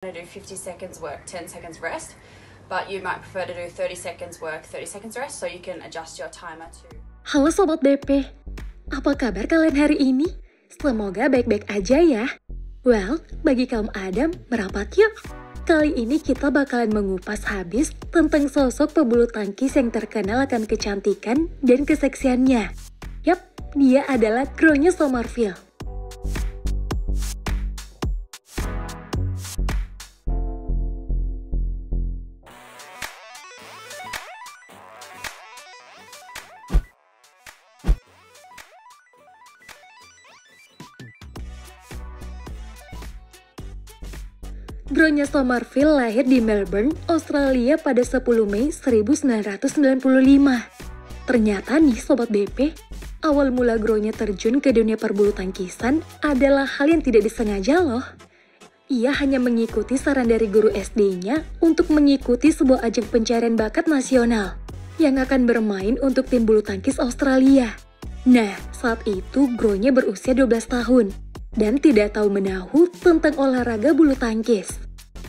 to do 50 seconds work, 10 seconds rest, but you might prefer to do 30 seconds work, 30 seconds rest, so you can adjust your timer to... Halo Sobat BP, apa kabar kalian hari ini? Semoga baik-baik aja ya. Well, bagi kaum Adam, merapat yuk. Kali ini kita bakalan mengupas habis tentang sosok pebulu tangkis yang terkenal akan kecantikan dan keseksiannya. Yap, dia adalah Gronje Zomerville. Gronje Zomerville lahir di Melbourne, Australia pada 10 Mei 1995. Ternyata nih Sobat BP, awal mula Gronje terjun ke dunia perbulu tangkisan adalah hal yang tidak disengaja loh. Ia hanya mengikuti saran dari guru SD-nya untuk mengikuti sebuah ajang pencarian bakat nasional yang akan bermain untuk tim bulu tangkis Australia. Nah, saat itu Gronje berusia 12 tahun. Dan tidak tahu menahu tentang olahraga bulu tangkis.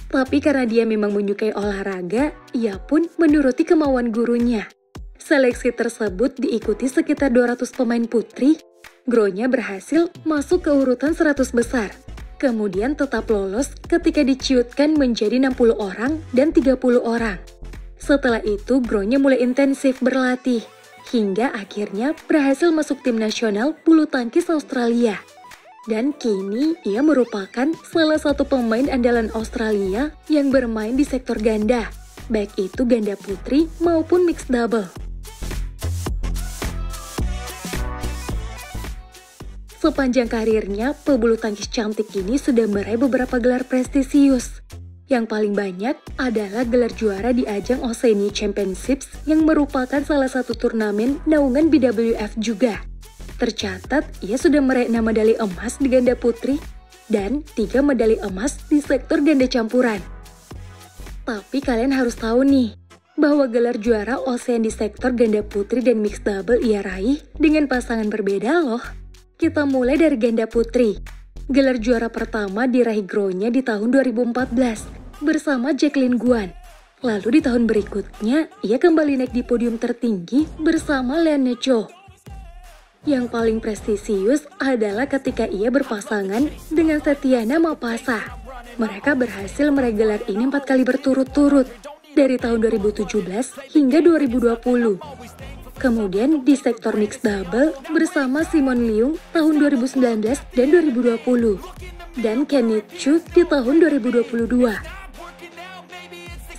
Tapi karena dia memang menyukai olahraga, ia pun menuruti kemauan gurunya. Seleksi tersebut diikuti sekitar 200 pemain putri. Gronje berhasil masuk ke urutan 100 besar. Kemudian tetap lolos ketika diciutkan menjadi 60 orang dan 30 orang. Setelah itu Gronje mulai intensif berlatih. Hingga akhirnya berhasil masuk tim nasional bulu tangkis Australia. Dan kini ia merupakan salah satu pemain andalan Australia yang bermain di sektor ganda, baik itu ganda putri maupun mixed double. Sepanjang karirnya, pebulu tangkis cantik ini sudah meraih beberapa gelar prestisius. Yang paling banyak adalah gelar juara di ajang Oceania Championships yang merupakan salah satu turnamen naungan BWF juga. Tercatat, ia sudah meraih 6 medali emas di ganda putri dan 3 medali emas di sektor ganda campuran. Tapi kalian harus tahu nih, bahwa gelar juara Oceania di sektor ganda putri dan mixed double ia raih dengan pasangan berbeda loh. Kita mulai dari ganda putri. Gelar juara pertama diraih Gronje di tahun 2014 bersama Jacqueline Guan. Lalu di tahun berikutnya, ia kembali naik di podium tertinggi bersama Liane Cho. Yang paling prestisius adalah ketika ia berpasangan dengan Setiana Mapasa. Mereka berhasil meraih gelar ini 4 kali berturut-turut, dari tahun 2017 hingga 2020. Kemudian di sektor mixed double bersama Simon Leung tahun 2019 dan 2020. Dan Kenneth Chu di tahun 2022.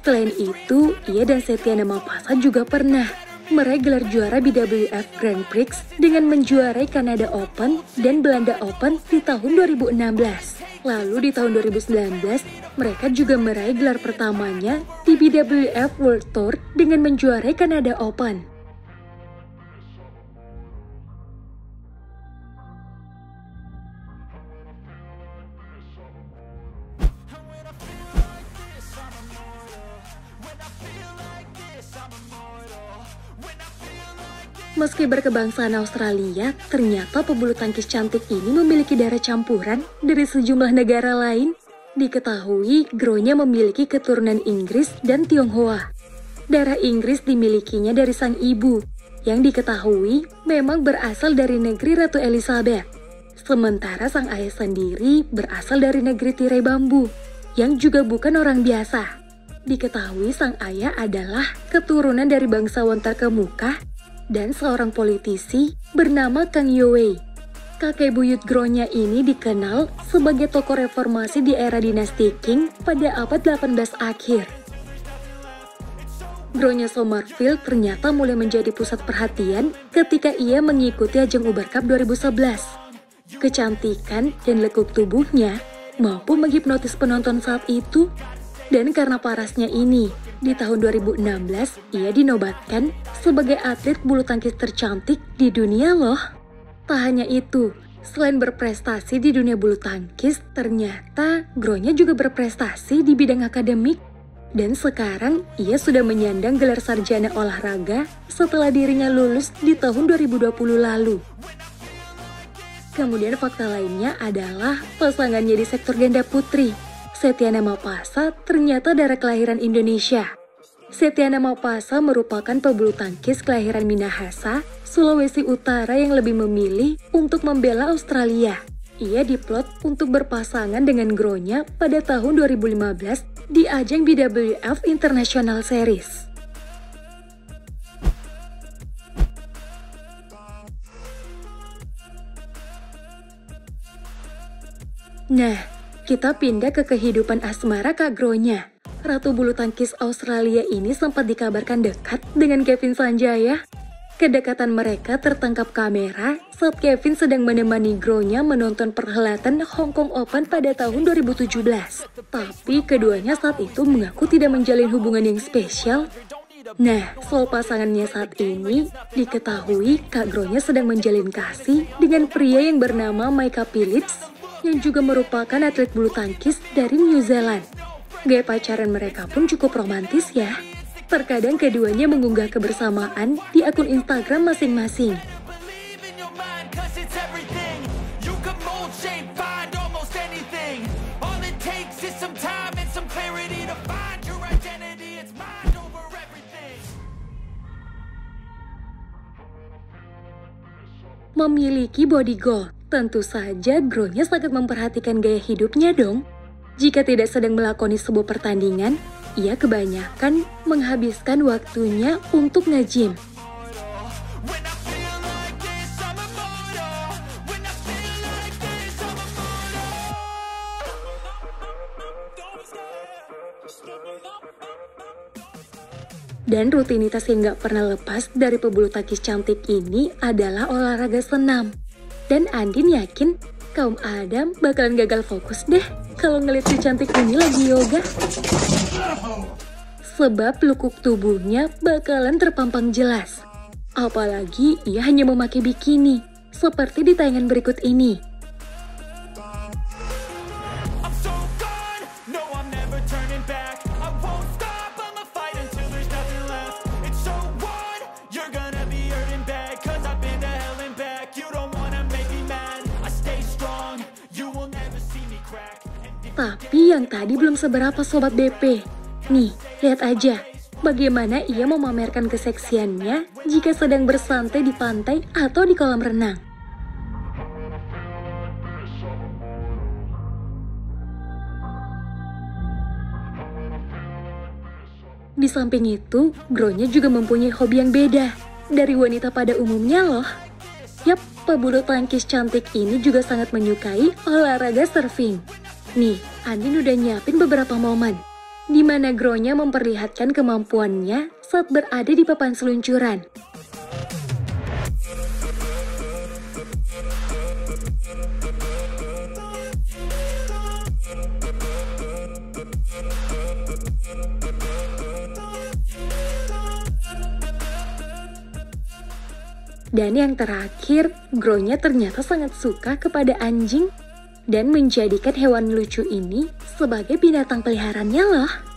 Selain itu, ia dan Setiana Mapasa juga pernah meraih gelar juara BWF Grand Prix dengan menjuarai Canada Open dan Belanda Open di tahun 2016. Lalu di tahun 2019, mereka juga meraih gelar pertamanya di BWF World Tour dengan menjuarai Canada Open. Meski berkebangsaan Australia, ternyata pebulu tangkis cantik ini memiliki darah campuran dari sejumlah negara lain. Diketahui, Gronje memiliki keturunan Inggris dan Tionghoa. Darah Inggris dimilikinya dari sang ibu, yang diketahui memang berasal dari negeri Ratu Elizabeth. Sementara sang ayah sendiri berasal dari negeri tirai bambu, yang juga bukan orang biasa. Diketahui sang ayah adalah keturunan dari bangsawan terkemuka dan seorang politisi bernama Kang Youwei. Kakek buyut Gronje ini dikenal sebagai tokoh reformasi di era dinasti Qing pada abad 18 akhir. Gronje Zomerville ternyata mulai menjadi pusat perhatian ketika ia mengikuti ajang Uber Cup 2011. Kecantikan dan lekuk tubuhnya mampu menghipnotis penonton saat itu. Dan karena parasnya ini, di tahun 2016 ia dinobatkan sebagai atlet bulu tangkis tercantik di dunia loh. Tak hanya itu, selain berprestasi di dunia bulu tangkis, ternyata Gronje juga berprestasi di bidang akademik. Dan sekarang ia sudah menyandang gelar sarjana olahraga setelah dirinya lulus di tahun 2020 lalu. Kemudian fakta lainnya adalah pasangannya di sektor ganda putri. Setiana Mapasa ternyata darah kelahiran Indonesia. Setiana Mapasa merupakan pebulu tangkis kelahiran Minahasa, Sulawesi Utara yang lebih memilih untuk membela Australia. Ia diplot untuk berpasangan dengan Gronya pada tahun 2015 di ajang BWF International Series. Nah, kita pindah ke kehidupan asmara Kak Gronya. Ratu bulu tangkis Australia ini sempat dikabarkan dekat dengan Kevin Sanjaya. Kedekatan mereka tertangkap kamera saat Kevin sedang menemani Gronya menonton perhelatan Hong Kong Open pada tahun 2017. Tapi keduanya saat itu mengaku tidak menjalin hubungan yang spesial. Nah, soal pasangannya saat ini, diketahui Kak Gronya sedang menjalin kasih dengan pria yang bernama Micah Phillips, yang juga merupakan atlet bulu tangkis dari New Zealand. Gaya pacaran mereka pun cukup romantis ya. Terkadang keduanya mengunggah kebersamaan di akun Instagram masing-masing. Memiliki body goal, tentu saja Gronya sangat memperhatikan gaya hidupnya dong. Jika tidak sedang melakoni sebuah pertandingan, ia kebanyakan menghabiskan waktunya untuk nge-gym. Dan rutinitas yang gak pernah lepas dari pebulu tangkis cantik ini adalah olahraga senam. Dan Andin yakin kaum Adam bakalan gagal fokus deh kalau ngeliat si cantik ini lagi yoga. Sebab lekuk tubuhnya bakalan terpampang jelas. Apalagi ia hanya memakai bikini, seperti di tayangan berikut ini. Tapi yang tadi belum seberapa Sobat BP. Nih, lihat aja bagaimana ia memamerkan keseksiannya jika sedang bersantai di pantai atau di kolam renang. Di samping itu, Gronya juga mempunyai hobi yang beda dari wanita pada umumnya loh. Yap, pebulu tangkis cantik ini juga sangat menyukai olahraga surfing. Nih, Andin udah nyiapin beberapa momen di mana Gronya memperlihatkan kemampuannya saat berada di papan seluncuran. Dan yang terakhir, Gronya ternyata sangat suka kepada anjing dan menjadikan hewan lucu ini sebagai binatang peliharaannya loh.